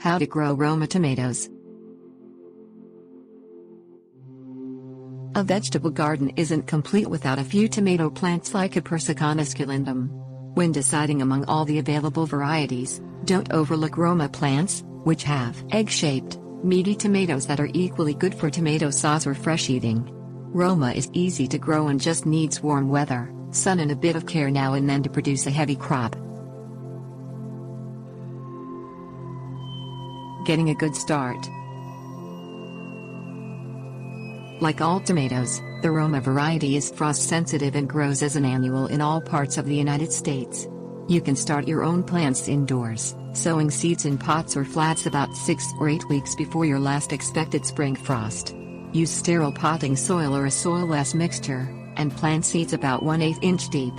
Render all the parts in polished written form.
How to grow Roma tomatoes. A vegetable garden isn't complete without a few tomato plants like Lycopersicon esculentum. When deciding among all the available varieties, don't overlook Roma plants, which have egg-shaped, meaty tomatoes that are equally good for tomato sauce or fresh eating. Roma is easy to grow and just needs warm weather, sun and a bit of care now and then to produce a heavy crop. Getting a good start. Like all tomatoes, the Roma variety is frost-sensitive and grows as an annual in all parts of the United States. You can start your own plants indoors, sowing seeds in pots or flats about 6 or 8 weeks before your last expected spring frost. Use sterile potting soil or a soil-less mixture, and plant seeds about 1/8 inch deep.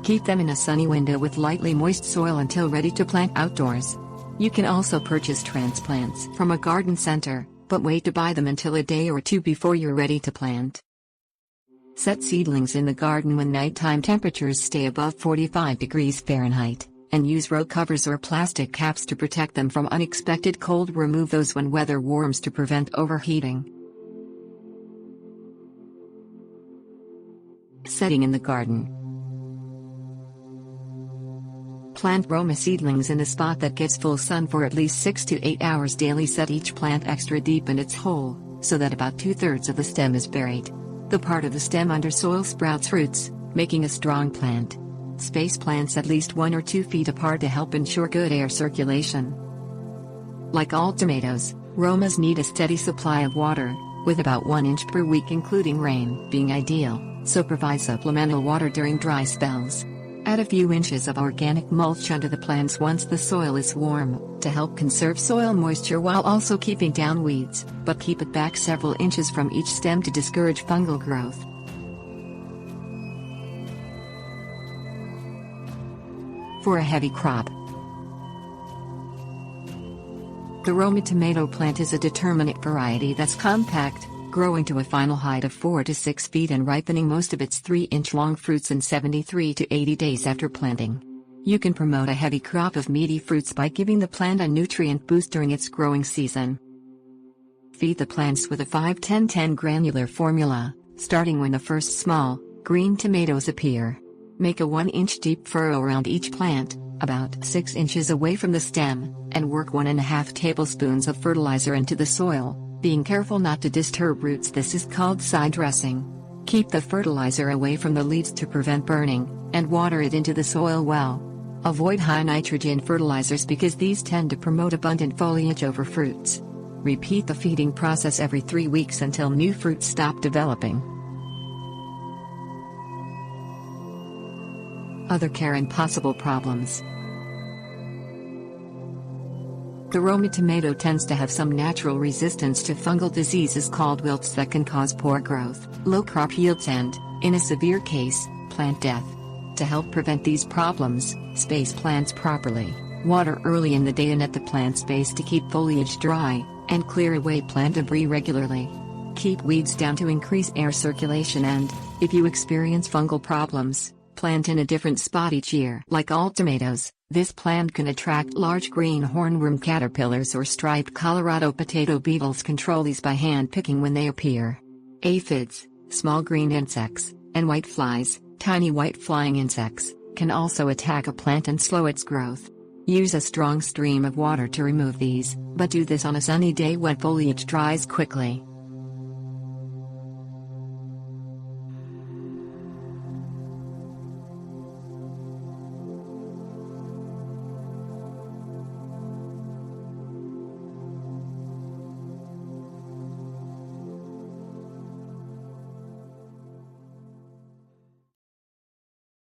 Keep them in a sunny window with lightly moist soil until ready to plant outdoors. You can also purchase transplants from a garden center, but wait to buy them until a day or two before you're ready to plant. Set seedlings in the garden when nighttime temperatures stay above 45 degrees Fahrenheit, and use row covers or plastic caps to protect them from unexpected cold. Remove those when weather warms to prevent overheating. Setting in the garden. Plant Roma seedlings in a spot that gets full sun for at least 6 to 8 hours daily. Set each plant extra deep in its hole, so that about 2/3 of the stem is buried. The part of the stem under soil sprouts roots, making a strong plant. Space plants at least 1 or 2 feet apart to help ensure good air circulation. Like all tomatoes, Romas need a steady supply of water, with about 1 inch per week including rain being ideal, so provide supplemental water during dry spells. Add a few inches of organic mulch under the plants once the soil is warm, to help conserve soil moisture while also keeping down weeds, but keep it back several inches from each stem to discourage fungal growth. For a heavy crop. The Roma tomato plant is a determinate variety that's compact, growing to a final height of 4 to 6 feet and ripening most of its 3-inch-long fruits in 73 to 80 days after planting. You can promote a heavy crop of meaty fruits by giving the plant a nutrient boost during its growing season. Feed the plants with a 5-10-10 granular formula, starting when the first small, green tomatoes appear. Make a 1-inch deep furrow around each plant, about 6 inches away from the stem, and work 1½ tablespoons of fertilizer into the soil, being careful not to disturb roots. This is called side dressing. Keep the fertilizer away from the leaves to prevent burning, and water it into the soil well. Avoid high nitrogen fertilizers because these tend to promote abundant foliage over fruits. Repeat the feeding process every 3 weeks until new fruits stop developing. Other care and possible problems. The Roma tomato tends to have some natural resistance to fungal diseases called wilts that can cause poor growth, low crop yields and, in a severe case, plant death. To help prevent these problems, space plants properly, water early in the day and at the plant base to keep foliage dry, and clear away plant debris regularly. Keep weeds down to increase air circulation and, if you experience fungal problems, plant in a different spot each year. Like all tomatoes, this plant can attract large green hornworm caterpillars or striped Colorado potato beetles. Control these by hand picking when they appear. Aphids, small green insects, and white flies, tiny white flying insects, can also attack a plant and slow its growth. Use a strong stream of water to remove these, but do this on a sunny day when foliage dries quickly.